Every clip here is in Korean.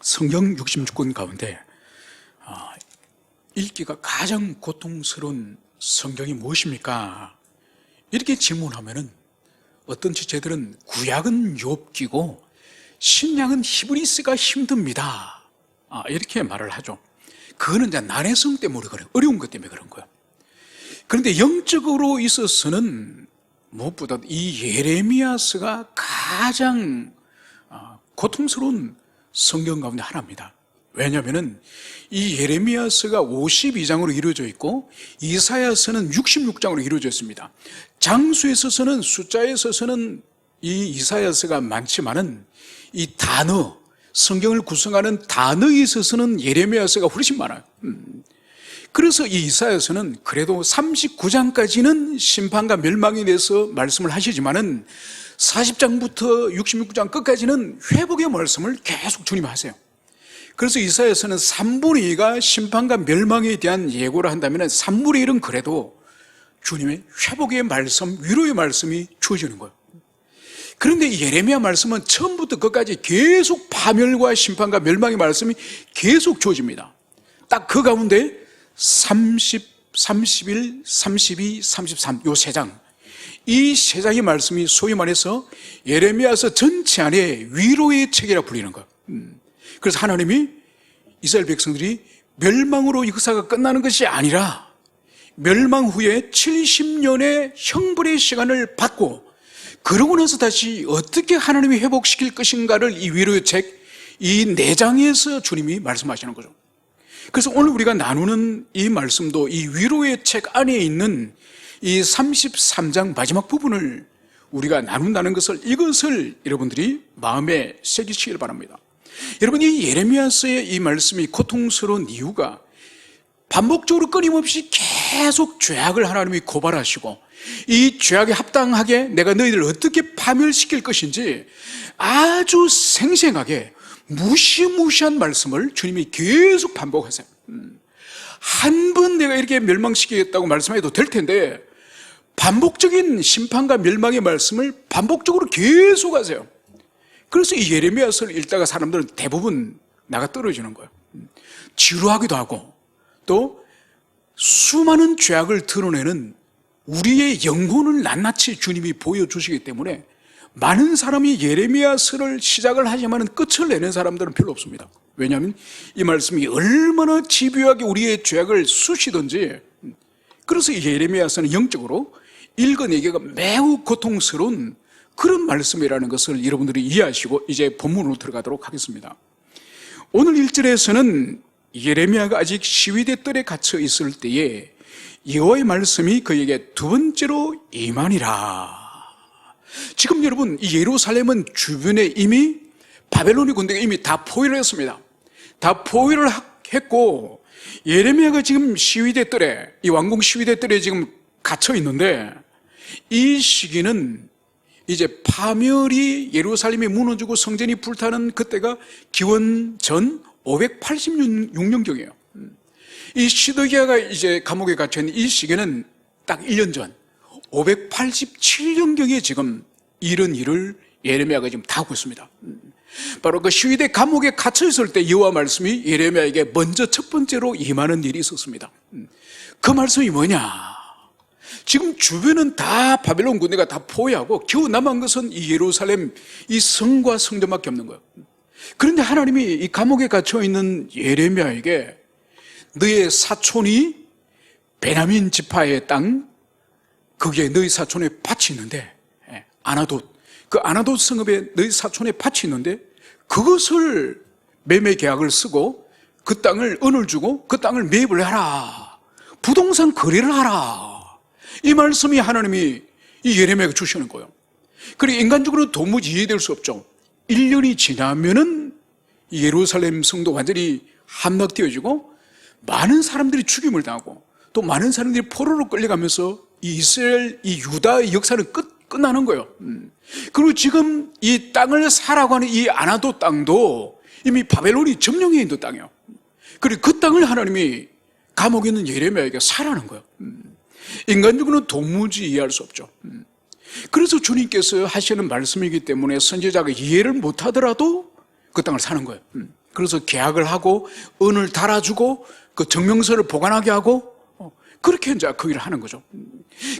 성경 66권 가운데 읽기가 가장 고통스러운 성경이 무엇입니까? 이렇게 질문하면은 어떤 지체들은 구약은 욥기고 신약은 히브리스가 힘듭니다. 이렇게 말을 하죠. 그거는 이제 난해성 때문에 그래요. 어려운 것 때문에 그런 거예요. 그런데 영적으로 있어서는 무엇보다 이 예레미야서가 가장 고통스러운 성경 가운데 하나입니다. 왜냐하면 이 예레미야서가 52장으로 이루어져 있고 이사야서는 66장으로 이루어져 있습니다. 장수에 있어서는 숫자에 있어서는 이 이사야서가 많지만은 이 단어, 성경을 구성하는 단어에 있어서는 예레미야서가 훨씬 많아요. 그래서 이 이사야서는 그래도 39장까지는 심판과 멸망에 대해서 말씀을 하시지만은 40장부터 66장 끝까지는 회복의 말씀을 계속 주님이 하세요. 그래서 이사야서는 3분의 2가 심판과 멸망에 대한 예고를 한다면 3분의 1은 그래도 주님의 회복의 말씀, 위로의 말씀이 주어지는 거예요. 그런데 이 예레미야 말씀은 처음부터 끝까지 계속 파멸과 심판과 멸망의 말씀이 계속 주어집니다. 딱 그 가운데 30, 31, 32, 33 요 세 장, 이 세 장의 말씀이 소위 말해서 예레미야서 전체 안에 위로의 책이라 불리는 거예요. 그래서 하나님이 이스라엘 백성들이 멸망으로 역사가 끝나는 것이 아니라 멸망 후에 70년의 형벌의 시간을 받고 그러고 나서 다시 어떻게 하나님이 회복시킬 것인가를 이 위로의 책, 이 4장에서 주님이 말씀하시는 거죠. 그래서 오늘 우리가 나누는 이 말씀도 이 위로의 책 안에 있는 이 33장 마지막 부분을 우리가 나눈다는 것을, 이것을 여러분들이 마음에 새기시길 바랍니다. 여러분, 이 예레미야서의 이 말씀이 고통스러운 이유가 반복적으로 끊임없이 계속 죄악을 하나님이 고발하시고 이 죄악에 합당하게 내가 너희들을 어떻게 파멸시킬 것인지 아주 생생하게 무시무시한 말씀을 주님이 계속 반복하세요. 한 번 내가 이렇게 멸망시키겠다고 말씀해도 될 텐데 반복적인 심판과 멸망의 말씀을 반복적으로 계속 하세요. 그래서 이 예레미야서를 읽다가 사람들은 대부분 나가 떨어지는 거예요. 지루하기도 하고 또 수많은 죄악을 드러내는 우리의 영혼을 낱낱이 주님이 보여주시기 때문에 많은 사람이 예레미야서를 시작을 하지만 끝을 내는 사람들은 별로 없습니다. 왜냐하면 이 말씀이 얼마나 집요하게 우리의 죄악을 쑤시든지, 그래서 이 예레미야서는 영적으로 읽어내기가 매우 고통스러운 그런 말씀이라는 것을 여러분들이 이해하시고 이제 본문으로 들어가도록 하겠습니다. 오늘 1절에서는 예레미야가 아직 시위대 뜰에 갇혀 있을 때에 여호와의 말씀이 그에게 두 번째로 임하니라. 지금 여러분, 이 예루살렘은 주변에 이미 바벨론의 군대가 이미 다 포위를 했습니다. 다 포위를 했고 예레미야가 지금 시위대 뜰에, 이 왕궁 시위대 뜰에 지금 갇혀 있는데 이 시기는 이제 파멸이 예루살렘이 무너지고 성전이 불타는 그때가 기원 전 586년경이에요. 이 시드기야가 이제 감옥에 갇혀있는 이 시기는 딱 1년 전 587년경에 지금 이런 일을 예레미야가 지금 다 하고 있습니다. 바로 그 시위대 감옥에 갇혀있을 때 여호와 말씀이 예레미야에게 먼저 첫 번째로 임하는 일이 있었습니다. 그 말씀이 뭐냐? 지금 주변은 다 바벨론 군대가 다 포위하고 겨우 남은 것은 이 예루살렘 이 성과 성전밖에 없는 거예요. 그런데 하나님이 이 감옥에 갇혀있는 예레미야에게 너의 사촌이 베냐민 지파의 땅, 거기에 너희 사촌의 밭이 있는데, 아나돗, 그 아나돗 성읍에 너희 사촌의 밭이 있는데 그것을 매매 계약을 쓰고 그 땅을 은을 주고 그 땅을 매입을 하라, 부동산 거래를 하라, 이 말씀이 하나님이 이 예레미야에게 주시는 거예요. 그리고 인간적으로 도무지 이해될 수 없죠. 1년이 지나면은 예루살렘 성도 완전히 함락되어지고 많은 사람들이 죽임을 당하고 또 많은 사람들이 포로로 끌려가면서 이 이스라엘, 이 유다의 역사는 끝나는 거예요. 그리고 지금 이 땅을 사라고 하는 이 아나돗 땅도 이미 바벨론이 점령해 있는 땅이에요. 그리고 그 땅을 하나님이 감옥에 있는 예레미야에게 사라는 거예요. 인간적으로는 도무지 이해할 수 없죠. 그래서 주님께서 하시는 말씀이기 때문에 선지자가 이해를 못하더라도 그 땅을 사는 거예요. 그래서 계약을 하고 은을 달아주고 그 증명서를 보관하게 하고 그렇게 이제 그 일을 하는 거죠.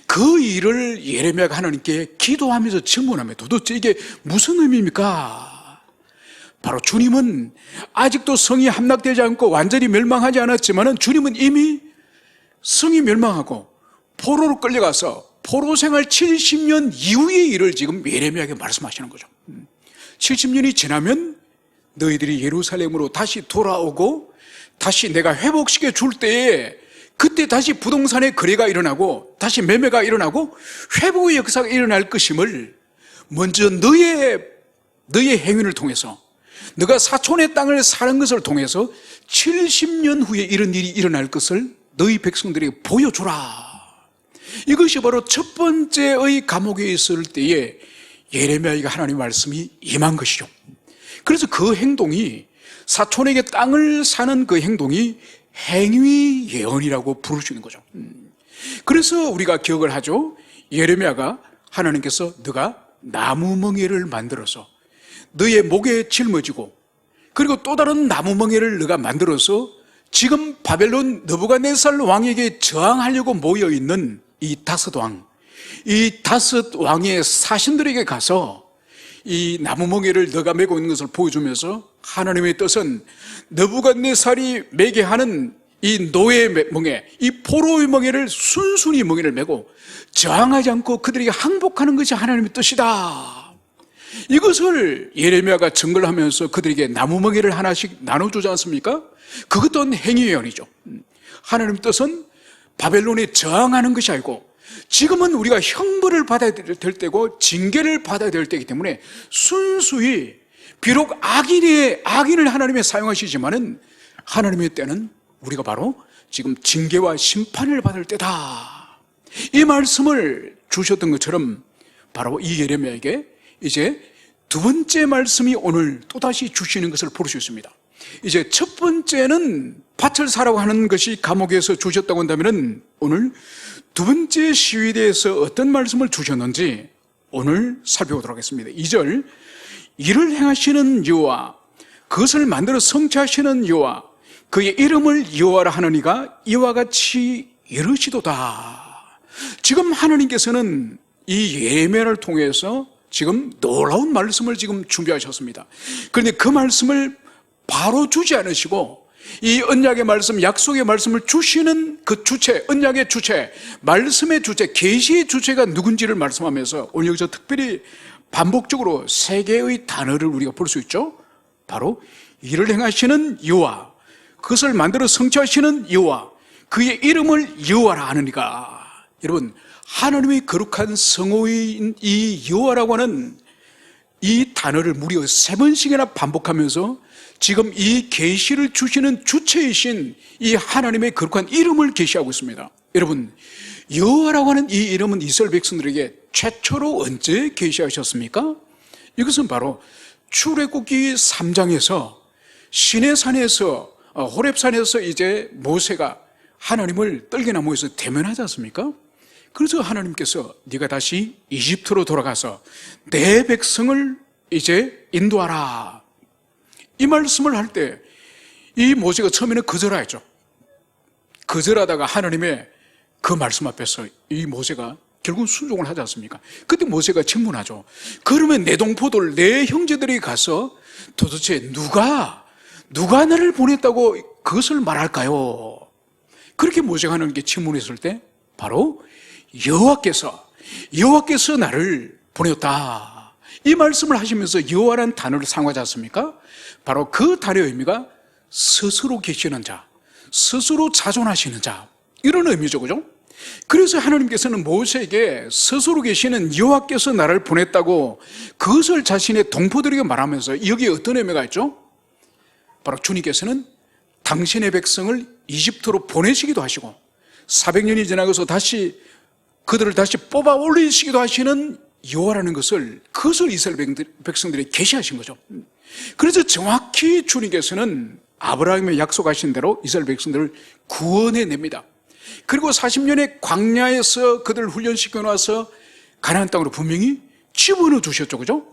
그 일을 예레미야가 하나님께 기도하면서 질문하며 도대체 이게 무슨 의미입니까? 바로 주님은 아직도 성이 함락되지 않고 완전히 멸망하지 않았지만 주님은 이미 성이 멸망하고 포로로 끌려가서 포로 생활 70년 이후의 일을 지금 예레미야에게 말씀하시는 거죠. 70년이 지나면 너희들이 예루살렘으로 다시 돌아오고 다시 내가 회복시켜 줄 때에 그때 다시 부동산의 거래가 일어나고 다시 매매가 일어나고 회복의 역사가 일어날 것임을 먼저 너의 행위를 통해서 너가 사촌의 땅을 사는 것을 통해서 70년 후에 이런 일이 일어날 것을 너희 백성들에게 보여주라. 이것이 바로 첫 번째의 감옥에 있을 때에 예레미야에게 하나님의 말씀이 임한 것이죠. 그래서 그 행동이 사촌에게 땅을 사는 그 행동이 행위 예언이라고 부를 수 있는 거죠. 그래서 우리가 기억을 하죠. 예레미야가 하나님께서 너가 나무 멍에를 만들어서 너의 목에 짊어지고 그리고 또 다른 나무 멍에를 너가 만들어서 지금 바벨론 느부갓네살 왕에게 저항하려고 모여있는 이 다섯 왕의 사신들에게 가서 이 나무 멍에를 너가 메고 있는 것을 보여주면서 하나님의 뜻은 느부갓네살이 메게 하는 이 노예의 멍에, 이 포로의 멍에를 순순히 멍에를 메고 저항하지 않고 그들에게 항복하는 것이 하나님의 뜻이다. 이것을 예레미야가 증거를 하면서 그들에게 나무 멍에를 하나씩 나눠주지 않습니까? 그것 또한 행위예언이죠. 하나님의 뜻은 바벨론에 저항하는 것이 아니고 지금은 우리가 형벌을 받아야 될 때고 징계를 받아야 될 때이기 때문에 순수히 비록 악인을 하나님이 사용하시지만은 하나님의 때는 우리가 바로 지금 징계와 심판을 받을 때다. 이 말씀을 주셨던 것처럼 바로 이 예레미야에게 이제 두 번째 말씀이 오늘 또다시 주시는 것을 볼 수 있습니다. 이제 첫 번째는 밭을 사라고 하는 것이 감옥에서 주셨다고 한다면 오늘 두 번째 시위에 대해서 어떤 말씀을 주셨는지 오늘 살펴보도록 하겠습니다. 2절, 이를 행하시는 여호와, 그것을 만들어 성취하시는 여호와, 그의 이름을 여호와라 하느니가 이와 같이 이르시도다. 지금 하나님께서는 이 예레미야를 통해서 지금 놀라운 말씀을 지금 준비하셨습니다. 그런데 그 말씀을 바로 주지 않으시고 이 언약의 말씀, 약속의 말씀을 주시는 그 주체, 언약의 주체, 말씀의 주체, 계시의 주체가 누군지를 말씀하면서 오늘 여기서 특별히 반복적으로 세 개의 단어를 우리가 볼 수 있죠. 바로 이를 행하시는 여호와, 그것을 만들어 성취하시는 여호와, 그의 이름을 여호와라 하느니가. 여러분, 하나님의 거룩한 성호인 이 여호와라고 하는 이 단어를 무려 3번씩이나 반복하면서 지금 이 계시를 주시는 주체이신 이 하나님의 거룩한 이름을 계시하고 있습니다. 여러분, 여호와라고 하는 이 이름은 이스라엘 백성들에게 최초로 언제 계시하셨습니까? 이것은 바로 출애굽기 3장에서 시내산에서 호렙산에서 이제 모세가 하나님을 떨게나무에서 대면하지 않습니까? 그래서 하나님께서 네가 다시 이집트로 돌아가서 내 백성을 이제 인도하라, 이 말씀을 할 때 이 모세가 처음에는 거절하였죠. 거절하다가 하나님의 그 말씀 앞에서 이 모세가 결국 순종을 하지 않습니까? 그때 모세가 질문하죠. 그러면 내 동포들, 내 형제들이 가서 도대체 누가 나를 보냈다고 그것을 말할까요? 그렇게 모세가 하나님께 질문했을 때 바로 여호와께서 나를 보냈다, 이 말씀을 하시면서 여호와라는 단어를 사용하지 않습니까? 바로 그 단어의 의미가 스스로 계시는 자, 스스로 자존하시는 자, 이런 의미죠, 그죠? 그래서 하나님께서는 모세에게 스스로 계시는 여호와께서 나를 보냈다고 그것을 자신의 동포들에게 말하면서 여기에 어떤 의미가 있죠? 바로 주님께서는 당신의 백성을 이집트로 보내시기도 하시고 400년이 지나고서 그들을 다시 뽑아 올리시기도 하시는 여호와라는 그것을 이스라엘 백성들이 계시하신 거죠. 그래서 정확히 주님께서는 아브라함의 약속하신 대로 이스라엘 백성들을 구원해냅니다. 그리고 40년의 광야에서 그들을 훈련시켜 놔서 가나안 땅으로 분명히 집어넣어 주셨죠, 그죠?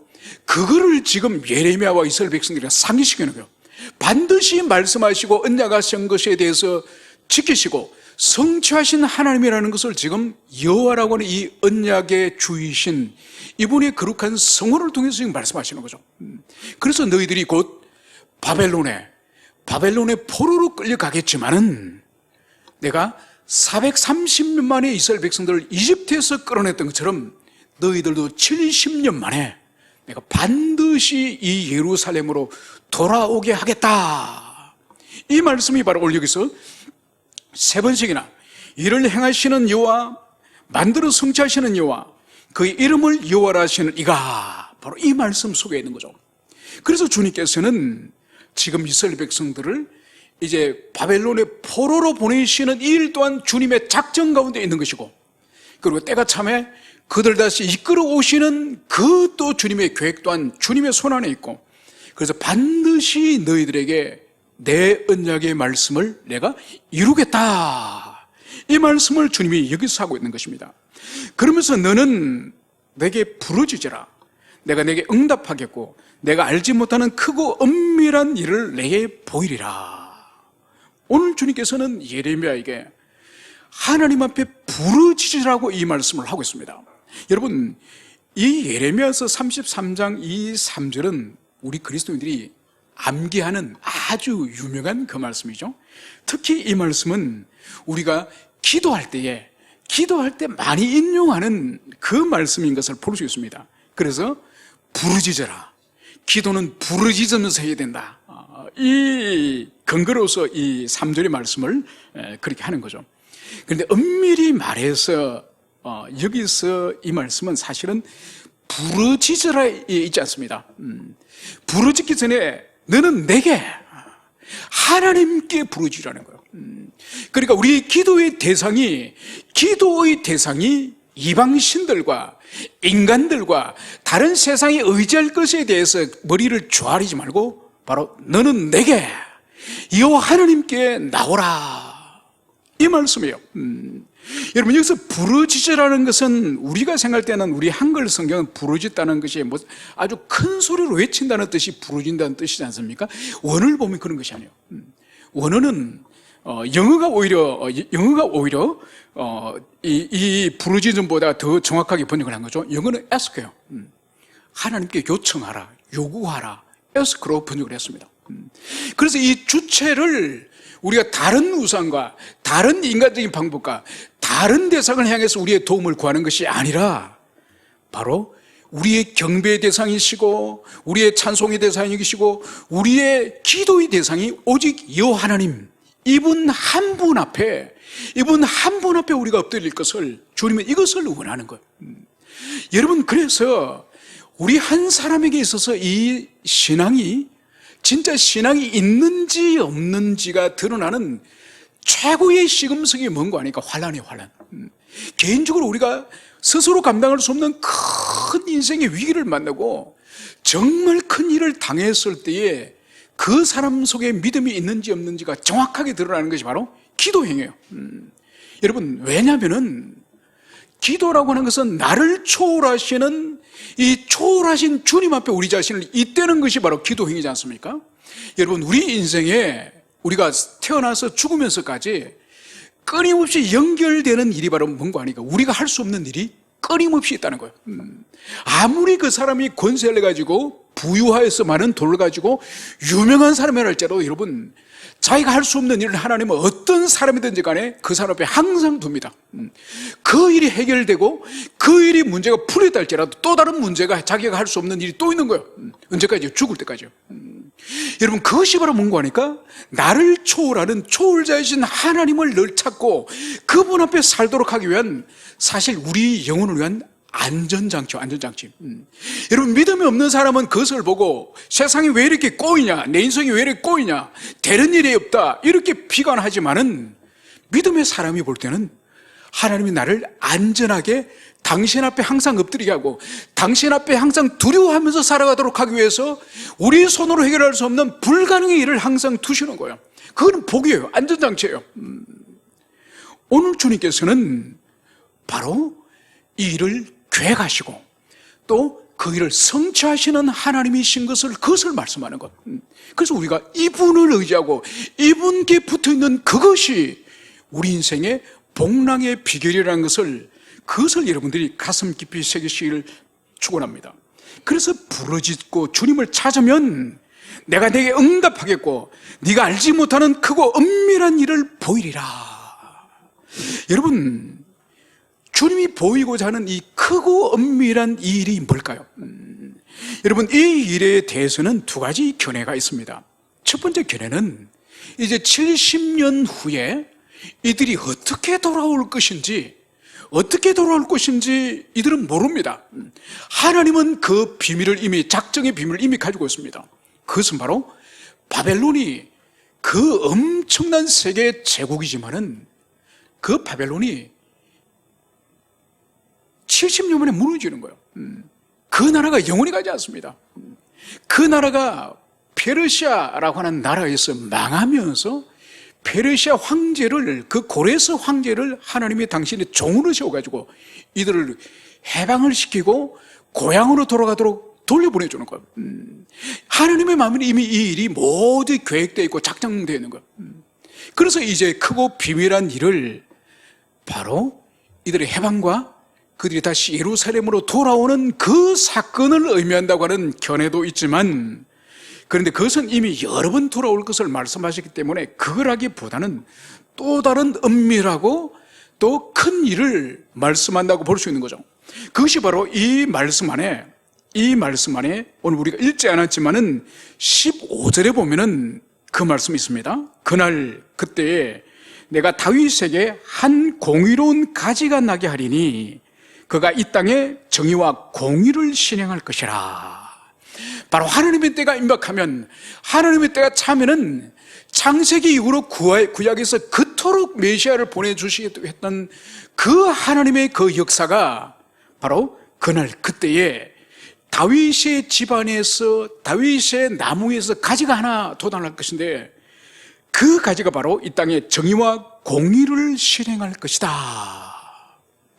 그거를 지금 예레미야와 이스라엘 백성들이 상기시키는 거예요. 반드시 말씀하시고 언약하신 것에 대해서 지키시고 성취하신 하나님이라는 것을 지금 여호와라고 하는 이 언약의 주이신 이분의 거룩한 성호를 통해서 지금 말씀하시는 거죠. 그래서 너희들이 곧 바벨론의 포로로 끌려가겠지만은 내가 430년 만에 이스라엘 백성들을 이집트에서 끌어냈던 것처럼 너희들도 70년 만에 내가 반드시 이 예루살렘으로 돌아오게 하겠다. 이 말씀이 바로 오늘 여기서 세 번씩이나 이를 행하시는 여호와, 만들어 성취하시는 여호와, 그의 이름을 여호와라 하시는 이가 바로 이 말씀 속에 있는 거죠. 그래서 주님께서는 지금 이스라엘 백성들을 이제 바벨론의 포로로 보내시는 이 일 또한 주님의 작전 가운데 있는 것이고, 그리고 때가 참에 그들 다시 이끌어 오시는 그 또 주님의 계획 또한 주님의 손 안에 있고, 그래서 반드시 너희들에게 내 언약의 말씀을 내가 이루겠다, 이 말씀을 주님이 여기서 하고 있는 것입니다. 그러면서 너는 내게 부르짖으라, 내가 내게 응답하겠고 내가 알지 못하는 크고 엄밀한 일을 내게 보이리라. 오늘 주님께서는 예레미야에게 하나님 앞에 부르짖으라고 이 말씀을 하고 있습니다. 여러분, 이 예레미야서 33장 이 3절은 우리 그리스도인들이 암기하는 아주 유명한 그 말씀이죠. 특히 이 말씀은 우리가 기도할 때 많이 인용하는 그 말씀인 것을 볼 수 있습니다. 그래서 부르짖어라, 기도는 부르짖으면서 해야 된다, 이 근거로서 이 3절의 말씀을 그렇게 하는 거죠. 그런데 엄밀히 말해서 여기서 이 말씀은 사실은 부르짖으라 있지 않습니다. 부르짖기 전에 너는 내게, 하나님께 부르짖으라는 거예요. 그러니까 우리 기도의 대상이 이방신들과 인간들과 다른 세상에 의지할 것에 대해서 머리를 조아리지 말고 바로 너는 내게, 여호와 하나님께 나오라, 이 말씀이에요. 여러분, 여기서 부르짖으라는 것은 우리가 생각할 때는 우리 한글 성경은 부르짖다는 것이 뭐 아주 큰 소리로 외친다는 뜻이 부르짖다는 뜻이지 않습니까? 원어를 보면 그런 것이 아니에요. 원어는 영어가 오히려 이 부르짖음보다 더 정확하게 번역을 한 거죠. 영어는 ask예요. 하나님께 요청하라, 요구하라, ask로 번역을 했습니다. 그래서 이 주체를 우리가 다른 우상과 다른 인간적인 방법과 다른 대상을 향해서 우리의 도움을 구하는 것이 아니라 바로 우리의 경배의 대상이시고 우리의 찬송의 대상이시고 우리의 기도의 대상이 오직 여호와 하나님, 이분 한 분 앞에 우리가 엎드릴 것을 주님은 이것을 원하는 거예요. 여러분, 그래서 우리 한 사람에게 있어서 이 신앙이 진짜 신앙이 있는지 없는지가 드러나는 최고의 시금석이 뭔가 하니까 환란이에요, 환란. 개인적으로 우리가 스스로 감당할 수 없는 큰 인생의 위기를 만나고 정말 큰 일을 당했을 때에 그 사람 속에 믿음이 있는지 없는지가 정확하게 드러나는 것이 바로 기도행위예요. 여러분, 왜냐하면은 기도라고 하는 것은 나를 초월하시는 이 초월하신 주님 앞에 우리 자신을 잇대는 것이 바로 기도행위지 않습니까? 여러분, 우리 인생에 우리가 태어나서 죽으면서까지 끊임없이 연결되는 일이 바로 뭔가 하니까 우리가 할 수 없는 일이 끊임없이 있다는 거예요. 아무리 그 사람이 권세를 가지고 부유하여서 많은 돈을 가지고 유명한 사람이라 할지라도 여러분, 자기가 할 수 없는 일을 하나님은 어떤 사람이든지 간에 그 사람 앞에 항상 둡니다. 그 일이 해결되고 그 일이 문제가 풀렸다 할지라도 또 다른 문제가 자기가 할 수 없는 일이 또 있는 거예요. 언제까지요? 죽을 때까지요. 여러분, 그것이 바로 뭔가 하니까 나를 초월하는 초월자이신 하나님을 늘 찾고 그분 앞에 살도록 하기 위한, 사실 우리 영혼을 위한 안전장치. 여러분, 믿음이 없는 사람은 그것을 보고 세상이 왜 이렇게 꼬이냐, 내 인생이 왜 이렇게 꼬이냐, 되는 일이 없다, 이렇게 비관하지만은 믿음의 사람이 볼 때는 하나님이 나를 안전하게 당신 앞에 항상 엎드리게 하고 당신 앞에 항상 두려워하면서 살아가도록 하기 위해서 우리 손으로 해결할 수 없는 불가능의 일을 항상 두시는 거예요. 그거는 복이에요. 안전장치예요. 오늘 주님께서는 바로 이 일을 계획하시고 또 그 일을 성취하시는 하나님이신 그것을 말씀하는 것. 그래서 우리가 이분을 의지하고 이분께 붙어있는 그것이 우리 인생의 복락의 비결이라는 그것을 여러분들이 가슴 깊이 새기시기를 축원합니다. 그래서 부르짖고 주님을 찾으면 내가 내게 응답하겠고 네가 알지 못하는 크고 은밀한 일을 보이리라. 여러분, 주님이 보이고자 하는 이 크고 은밀한 이 일이 뭘까요? 여러분, 이 일에 대해서는 두 가지 견해가 있습니다. 첫 번째 견해는 이제 70년 후에 이들이 어떻게 돌아올 것인지 이들은 모릅니다. 하나님은 그 비밀을 이미, 작정의 비밀을 이미 가지고 있습니다. 그것은 바로 바벨론이 그 엄청난 세계 제국이지만은 그 바벨론이 70년 만에 무너지는 거예요. 그 나라가 영원히 가지 않습니다. 그 나라가 페르시아라고 하는 나라에서 망하면서 페르시아 황제를, 그 고레스 황제를 하나님이 당신의 종으로 세워가지고 이들을 해방을 시키고 고향으로 돌아가도록 돌려보내주는 거예요. 하나님의 마음은 이미 이 일이 모두 계획되어 있고 작정되어 있는 거예요. 그래서 이제 크고 비밀한 일을 바로 이들의 해방과 그들이 다시 예루살렘으로 돌아오는 그 사건을 의미한다고 하는 견해도 있지만, 그런데 그것은 이미 여러 번 돌아올 것을 말씀하셨기 때문에 그걸 하기보다는 또 다른 은밀하고 또 큰 일을 말씀한다고 볼 수 있는 거죠. 그것이 바로 이 말씀 안에 오늘 우리가 읽지 않았지만은 15절에 보면은 그 말씀이 있습니다. 그날 그때에 내가 다윗에게 한 공의로운 가지가 나게 하리니 그가 이 땅에 정의와 공의를 실행할 것이라. 바로 하나님의 때가 임박하면, 하나님의 때가 차면은 창세기 이후로 구약에서 그토록 메시아를 보내주시겠다고 했던 그 하나님의 그 역사가 바로 그날 그때에 다윗의 집안에서, 다윗의 나무에서 가지가 하나 돋아날 것인데, 그 가지가 바로 이 땅에 정의와 공의를 실행할 것이다.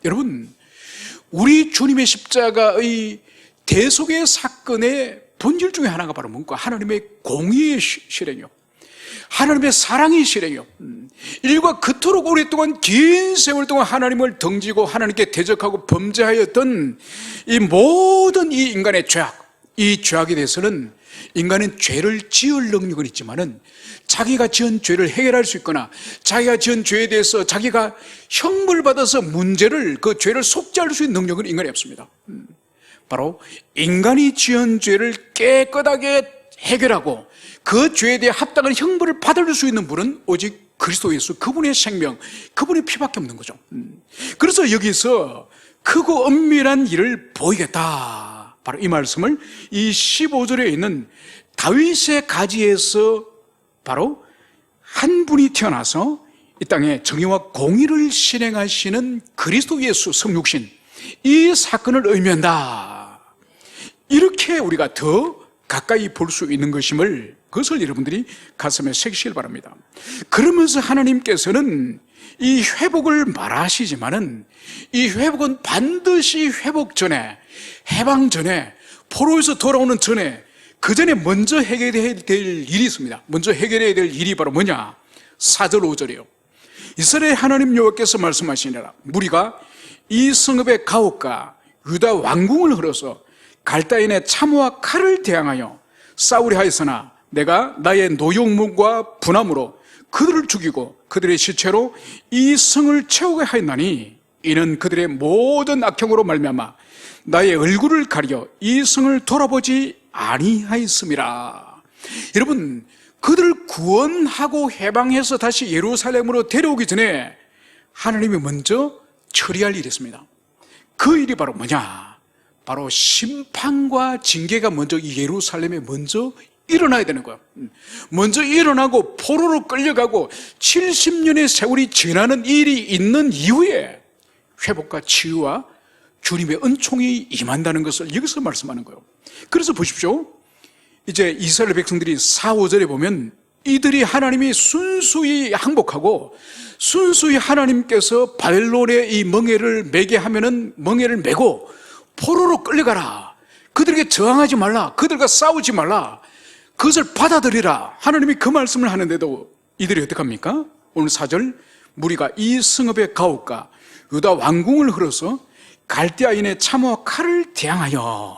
여러분, 우리 주님의 십자가의 대속의 사건의 본질 중에 하나가 바로 뭔가 하나님의 공의의 실행이요, 하나님의 사랑의 실행이요, 일과 그토록 오랫동안 긴 세월 동안 하나님을 등지고 하나님께 대적하고 범죄하였던 이 모든 이 인간의 죄악, 이 죄악에 대해서는 인간은 죄를 지을 능력은 있지만은 자기가 지은 죄를 해결할 수 있거나 자기가 지은 죄에 대해서 자기가 형벌 받아서 문제를, 그 죄를 속죄할 수 있는 능력은 인간이 없습니다. 바로 인간이 지은 죄를 깨끗하게 해결하고 그 죄에 대해 합당한 형벌을 받을 수 있는 분은 오직 그리스도 예수, 그분의 생명, 그분의 피밖에 없는 거죠. 그래서 여기서 크고 은밀한 일을 보이겠다, 바로 이 말씀을 이 15절에 있는 다윗의 가지에서 바로 한 분이 태어나서 이 땅에 정의와 공의를 실행하시는 그리스도 예수 성육신, 이 사건을 의미한다. 이렇게 우리가 더 가까이 볼 수 있는 것임을, 그것을 여러분들이 가슴에 새기시길 바랍니다. 그러면서 하나님께서는 이 회복을 말하시지만은 이 회복은 반드시 회복 전에, 해방 전에, 포로에서 돌아오는 전에, 그 전에 먼저 해결해야 될 일이 있습니다. 먼저 해결해야 될 일이 바로 뭐냐? 4절 5절이에요. 이스라엘 하나님 여호와께서 말씀하시니라. 무리가 이 성읍의 가옥과 유다 왕궁을 흘러서 갈다인의 참호와 칼을 대항하여 싸우려 하였으나 내가 나의 노용문과 분함으로 그들을 죽이고 그들의 시체로 이 성을 채우게 하였나니 이는 그들의 모든 악행으로 말미암아 나의 얼굴을 가리어 이 성을 돌아보지 아니하였음이라. 여러분, 그들을 구원하고 해방해서 다시 예루살렘으로 데려오기 전에 하나님이 먼저 처리할 일이 있습니다. 그 일이 바로 뭐냐? 바로 심판과 징계가 먼저 이 예루살렘에 먼저 일어나야 되는 거예요. 먼저 일어나고 포로로 끌려가고 70년의 세월이 지나는 일이 있는 이후에 회복과 치유와 주님의 은총이 임한다는 것을 여기서 말씀하는 거예요. 그래서 보십시오. 이제 이스라엘 백성들이 4, 5절에 보면 이들이 하나님이 순수히 항복하고 순수히 하나님께서 바벨론의 이 멍에를 매게 하면은 멍에를 메고 포로로 끌려가라. 그들에게 저항하지 말라, 그들과 싸우지 말라, 그것을 받아들이라. 하나님이 그 말씀을 하는데도 이들이 어떡합니까? 오늘 4절, 무리가 이 성읍의 가옥과 유다 왕궁을 흘러서 갈대아인의 참호와 칼을 대항하여.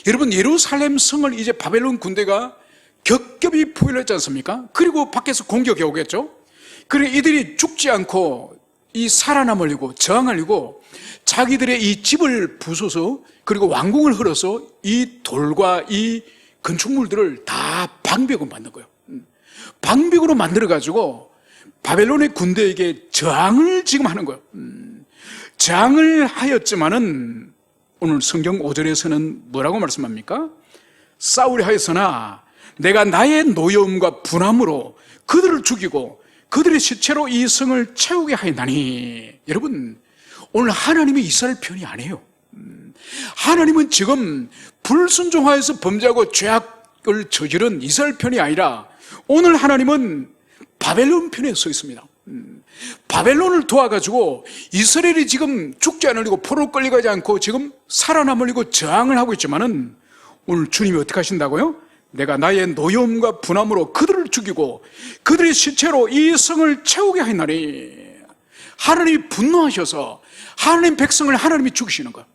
여러분, 예루살렘 성을 이제 바벨론 군대가 겹겹이 포위했지 않습니까? 그리고 밖에서 공격해 오겠죠. 그래 이들이 죽지 않고 이 살아남으려고 저항하려고 자기들의 이 집을 부숴서 그리고 왕궁을 흘러서 이 돌과 이 건축물들을 다 방벽으로 만든 거예요. 방벽으로 만들어가지고 바벨론의 군대에게 저항을 지금 하는 거예요. 저항을 하였지만은 오늘 성경 5절에서는 뭐라고 말씀합니까? 싸우려 하였으나 내가 나의 노여움과 분함으로 그들을 죽이고 그들의 시체로 이 성을 채우게 하였나니. 여러분, 오늘 하나님이 이스라엘 편이 아니에요. 하나님은 지금 불순종하여서 범죄하고 죄악을 저지른 이스라엘 편이 아니라 오늘 하나님은 바벨론 편에 서 있습니다. 바벨론을 도와가지고 이스라엘이 지금 죽지 않으려고 포로로 끌려가지 않고 지금 살아남으려고 저항을 하고 있지만은 오늘 주님이 어떻게 하신다고요? 내가 나의 노여움과 분함으로 그들을 죽이고 그들의 시체로 이 성을 채우게 하였나니. 하나님이 분노하셔서 하나님 백성을 하나님이 죽이시는 거예요.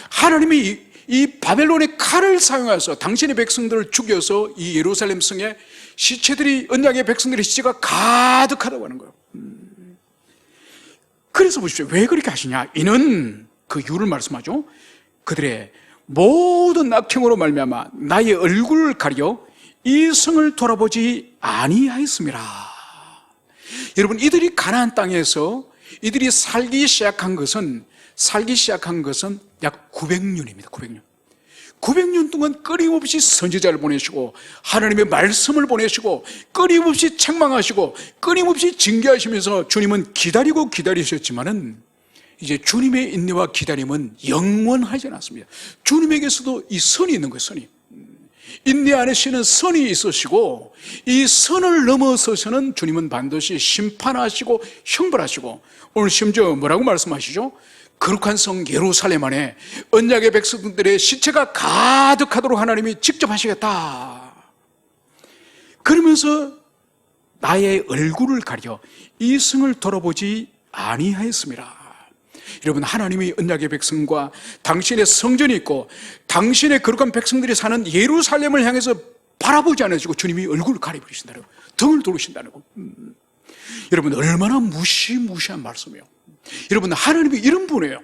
하나님이 이 바벨론의 칼을 사용해서 당신의 백성들을 죽여서 이 예루살렘 성에 시체들이, 언약의 백성들의 시체가 가득하다고 하는 거예요. 그래서 보십시오. 왜 그렇게 하시냐? 이는 그 이유를 말씀하죠. 그들의 모든 악행으로 말미암아 나의 얼굴을 가려 이 성을 돌아보지 아니하였음이라. 여러분, 이들이 가나안 땅에서 이들이 살기 시작한 것은 약 900년입니다. 900년 동안 끊임없이 선지자를 보내시고 하나님의 말씀을 보내시고 끊임없이 책망하시고 끊임없이 징계하시면서 주님은 기다리셨지만은 이제 주님의 인내와 기다림은 영원하지 않았습니다. 주님에게서도 이 선이 있는 거예요. 선이. 인내 안에서는 선이 있으시고 이 선을 넘어서서는 주님은 반드시 심판하시고 형벌하시고, 오늘 심지어 뭐라고 말씀하시죠? 거룩한 성 예루살렘 안에 언약의 백성들의 시체가 가득하도록 하나님이 직접 하시겠다. 그러면서 나의 얼굴을 가려 이 성을 돌아보지 아니하였습니다. 여러분, 하나님이 언약의 백성과 당신의 성전이 있고 당신의 거룩한 백성들이 사는 예루살렘을 향해서 바라보지 않으시고 주님이 얼굴을 가려버리신다는 거예요. 등을 돌리신다는 거예요. 여러분, 얼마나 무시무시한 말씀이에요. 여러분, 하나님이 이런 분이에요.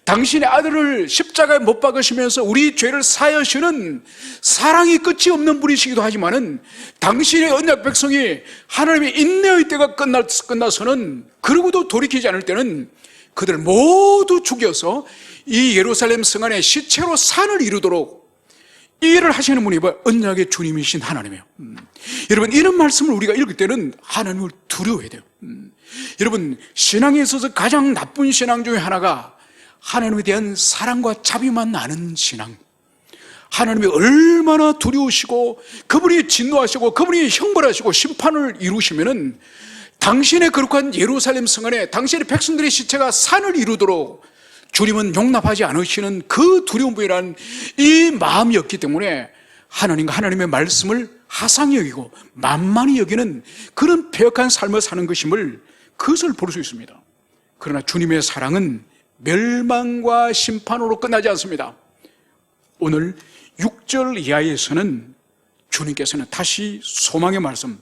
당신의 아들을 십자가에 못 박으시면서 우리 죄를 사하시는 사랑이 끝이 없는 분이시기도 하지만은 당신의 언약 백성이 하나님의 인내의 때가 끝나서는, 그러고도 돌이키지 않을 때는 그들 모두 죽여서 이 예루살렘 성 안에 시체로 산을 이루도록 이 일을 하시는 분이 언약의 주님이신 하나님이에요. 여러분, 이런 말씀을 우리가 읽을 때는 하나님을 두려워해야 돼요. 여러분, 신앙에 있어서 가장 나쁜 신앙 중에 하나가 하나님에 대한 사랑과 자비만 나는 신앙. 하나님이 얼마나 두려우시고 그분이 진노하시고 그분이 형벌하시고 심판을 이루시면은 당신의 거룩한 예루살렘 성 안에 당신의 백성들의 시체가 산을 이루도록 주님은 용납하지 않으시는 그 두려운 분이라는 이 마음이었기 때문에 하나님과 하나님의 말씀을 하상히 여기고 만만히 여기는 그런 패역한 삶을 사는 것임을, 그것을 볼 수 있습니다. 그러나 주님의 사랑은 멸망과 심판으로 끝나지 않습니다. 오늘 6절 이하에서는 주님께서는 다시 소망의 말씀,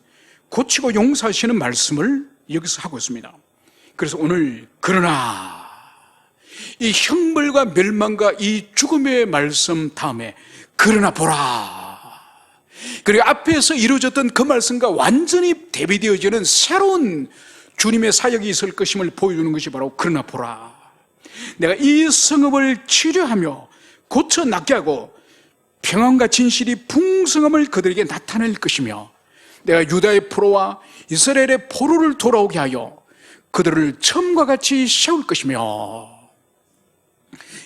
고치고 용서하시는 말씀을 여기서 하고 있습니다. 그래서 오늘 그러나 이 형벌과 멸망과 이 죽음의 말씀 다음에 그러나 보라, 그리고 앞에서 이루어졌던 그 말씀과 완전히 대비되어지는 새로운 주님의 사역이 있을 것임을 보여주는 것이 바로 그러나 보라, 내가 이 성읍을 치료하며 고쳐 낫게 하고 평안과 진실이 풍성함을 그들에게 나타낼 것이며 내가 유다의 포로와 이스라엘의 포로를 돌아오게 하여 그들을 처음과 같이 세울 것이며.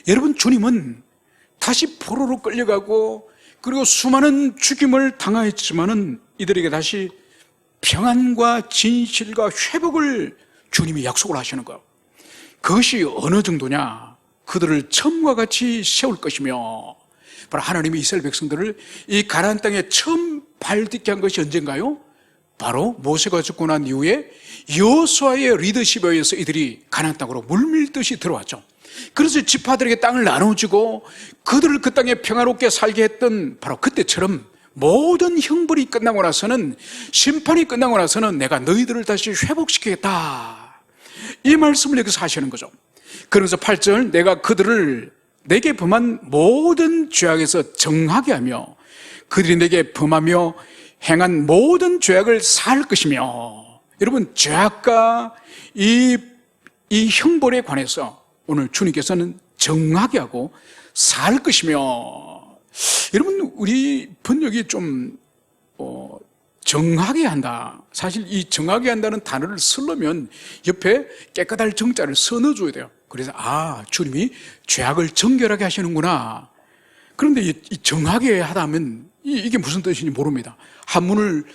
여러분, 주님은 다시 포로로 끌려가고 그리고 수많은 죽임을 당하였지만은 이들에게 다시 평안과 진실과 회복을 주님이 약속을 하시는 거예요. 그것이 어느 정도냐? 그들을 처음과 같이 세울 것이며 바로 하나님이 이스라엘 백성들을 이 가나안 땅에 처음 발딛게 한 것이 언젠가요? 바로 모세가 죽고 난 이후에 여호수아의 리더십에 의해서 이들이 가나안 땅으로 물밀듯이 들어왔죠. 그래서 지파들에게 땅을 나눠주고 그들을 그 땅에 평화롭게 살게 했던 바로 그때처럼 모든 형벌이 끝나고 나서는, 심판이 끝나고 나서는 내가 너희들을 다시 회복시키겠다, 이 말씀을 여기서 하시는 거죠. 그래서 8절, 내가 그들을 내게 범한 모든 죄악에서 정하게 하며 그들이 내게 범하며 행한 모든 죄악을 사할 것이며. 여러분, 죄악과 이 형벌에 관해서 오늘 주님께서는 정하게 하고 사할 것이며. 여러분, 우리 번역이 좀 정하게 한다. 사실 이 정하게 한다는 단어를 쓰려면 옆에 깨끗할 정자를 써 넣어줘야 돼요. 그래서 주님이 죄악을 정결하게 하시는구나. 그런데 이 정하게 하다면 이게 무슨 뜻인지 모릅니다. 한문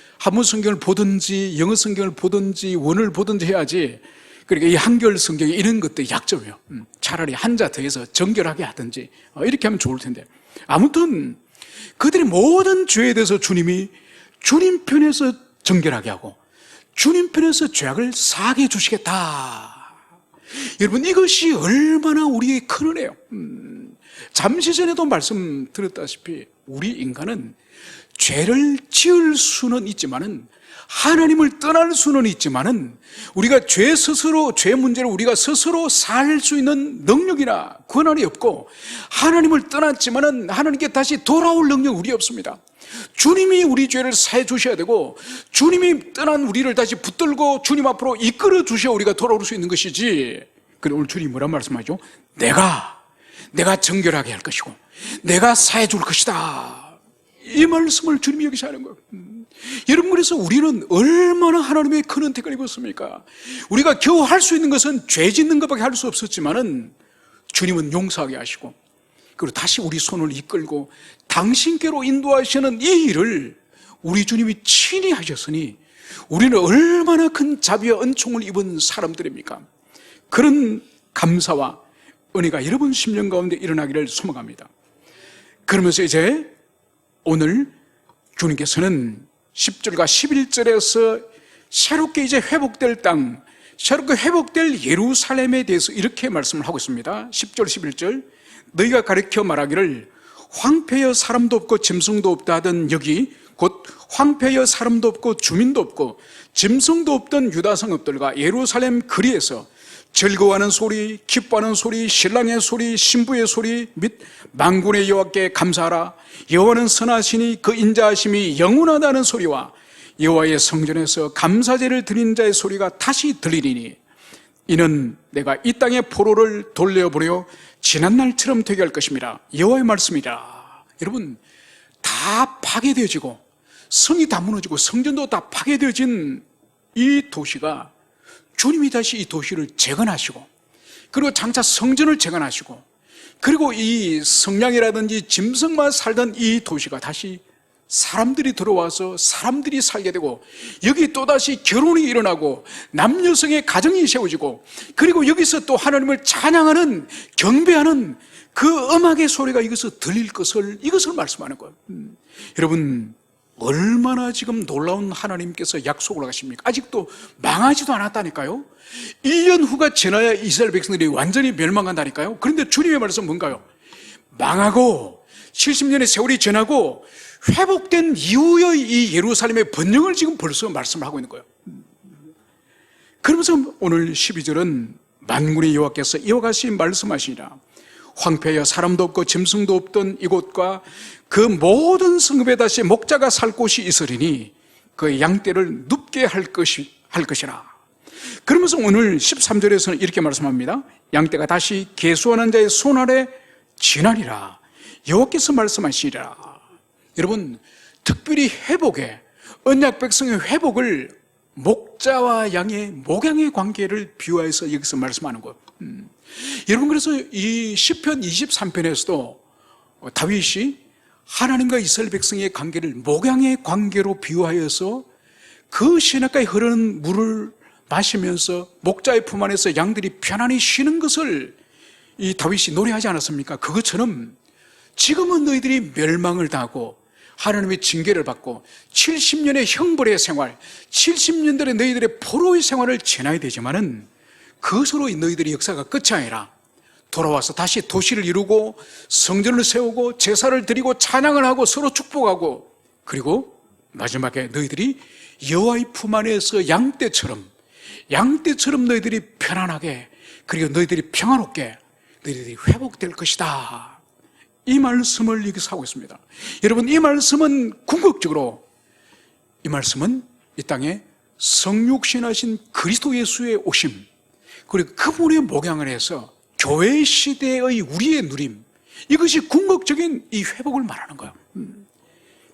성경을 보든지 영어 성경을 보든지 원어를 보든지 해야지. 그러니까 이 한글 성경에 이런 것도 약점이에요. 차라리 한자 더해서 정결하게 하든지 이렇게 하면 좋을 텐데. 아무튼 그들의 모든 죄에 대해서 주님이 주님 편에서 정결하게 하고 주님 편에서 죄악을 사하게 해주시겠다. 여러분, 이것이 얼마나 우리에게 큰 은혜예요. 잠시 전에도 말씀드렸다시피 우리 인간은 죄를 지을 수는 있지만은, 하나님을 떠날 수는 있지만은, 우리가 죄 문제를 우리가 스스로 살 수 있는 능력이나 권한이 없고, 하나님을 떠났지만은 하나님께 다시 돌아올 능력이 우리 없습니다. 주님이 우리 죄를 사해 주셔야 되고, 주님이 떠난 우리를 다시 붙들고 주님 앞으로 이끌어 주셔야 우리가 돌아올 수 있는 것이지. 그런데 오늘 주님이 뭐란 말씀하죠? 내가 정결하게 할 것이고 내가 사해 줄 것이다, 이 말씀을 주님이 여기서 하는 거예요. 여러분, 그래서 우리는 얼마나 하나님의 큰 은혜를 입었습니까? 우리가 겨우 할 수 있는 것은 죄 짓는 것밖에 할 수 없었지만은 주님은 용서하게 하시고, 그리고 다시 우리 손을 이끌고 당신께로 인도하시는 이 일을 우리 주님이 친히 하셨으니 우리는 얼마나 큰 자비와 은총을 입은 사람들입니까? 그런 감사와 은혜가 여러분 심령 가운데 일어나기를 소망합니다. 그러면서 이제 오늘 주님께서는 10절과 11절에서 새롭게 이제 회복될 땅, 새롭게 회복될 예루살렘에 대해서 이렇게 말씀을 하고 있습니다. 10절 11절, 너희가 가르쳐 말하기를 황폐여 사람도 없고 짐승도 없다 하던 여기 곧 황폐여 사람도 없고 주민도 없고 짐승도 없던 유다 성읍들과 예루살렘 거리에서 즐거워하는 소리, 기뻐하는 소리, 신랑의 소리, 신부의 소리 및 만군의 여호와께 감사하라. 여호와는 선하시니 그 인자하심이 영원하다는 소리와 여호와의 성전에서 감사제를 드린 자의 소리가 다시 들리리니 이는 내가 이 땅의 포로를 돌려보려 지난 날처럼 되게 할 것입니다. 여호와의 말씀이라. 여러분, 다 파괴되어지고 성이 다 무너지고 성전도 다 파괴되어진 이 도시가 주님이 다시 이 도시를 재건하시고, 그리고 장차 성전을 재건하시고, 그리고 이 성량이라든지 짐승만 살던 이 도시가 다시 사람들이 들어와서 사람들이 살게 되고, 여기 또다시 결혼이 일어나고 남여성의 가정이 세워지고, 그리고 여기서 또 하나님을 찬양하는, 경배하는 그 음악의 소리가 이것을 들릴 것을, 이것을 말씀하는 거예요. 여러분, 얼마나 지금 놀라운 하나님께서 약속을 하십니까? 아직도 망하지도 않았다니까요. 1년 후가 지나야 이스라엘 백성들이 완전히 멸망한다니까요. 그런데 주님의 말씀은 뭔가요? 망하고 70년의 세월이 지나고 회복된 이후의 이 예루살렘의 번영을 지금 벌써 말씀을 하고 있는 거예요. 그러면서 오늘 12절은 만군의 여호와께서 이와 같이 말씀하시니라. 황폐하여 사람도 없고 짐승도 없던 이곳과 그 모든 성읍에 다시 목자가 살 곳이 있으리니 그 양떼를 눕게 할 것이라. 그러면서 오늘 13절에서는 이렇게 말씀합니다. 양떼가 다시 계수하는 자의 손 아래 지나리라. 여호와께서 말씀하시리라. 여러분, 특별히 회복에, 언약 백성의 회복을 목자와 양의 목양의 관계를 비유해서 여기서 말씀하는 거예요. 여러분, 그래서 이 시편 23편에서도 다윗이 하나님과 이스라엘 백성의 관계를 목양의 관계로 비유하여서 그 시냇가에 흐르는 물을 마시면서 목자의 품 안에서 양들이 편안히 쉬는 것을 이 다윗이 노래하지 않았습니까? 그것처럼 지금은 너희들이 멸망을 당하고 하나님의 징계를 받고 70년의 형벌의 생활, 70년들의 너희들의 포로의 생활을 지나야 되지만은 그것으로 너희들의 역사가 끝이 아니라 돌아와서 다시 도시를 이루고 성전을 세우고 제사를 드리고 찬양을 하고 서로 축복하고, 그리고 마지막에 너희들이 여호와의 품 안에서 양떼처럼 너희들이 편안하게, 그리고 너희들이 평안롭게 너희들이 회복될 것이다. 이 말씀을 여기서 하고 있습니다. 여러분, 이 말씀은 궁극적으로, 이 말씀은 이 땅에 성육신하신 그리스도 예수의 오심, 그리고 그분의 목양을 해서 교회 시대의 우리의 누림, 이것이 궁극적인 이 회복을 말하는 거예요.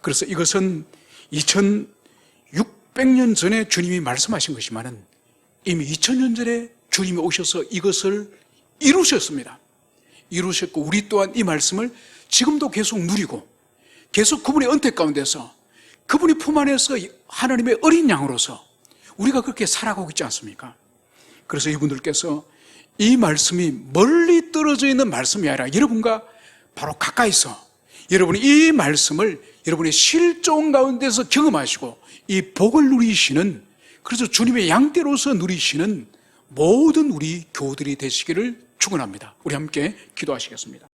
그래서 이것은 2600년 전에 주님이 말씀하신 것이지만은 이미 2000년 전에 주님이 오셔서 이것을 이루셨습니다. 이루셨고, 우리 또한 이 말씀을 지금도 계속 누리고 계속 그분의 은택 가운데서 그분의 품 안에서 하나님의 어린 양으로서 우리가 그렇게 살아가고 있지 않습니까? 그래서 이분들께서 이 말씀이 멀리 떨어져 있는 말씀이 아니라 여러분과 바로 가까이서 여러분이 이 말씀을 여러분의 실종 가운데서 경험하시고 이 복을 누리시는, 그래서 주님의 양떼로서 누리시는 모든 우리 교우들이 되시기를 축원합니다. 우리 함께 기도하시겠습니다.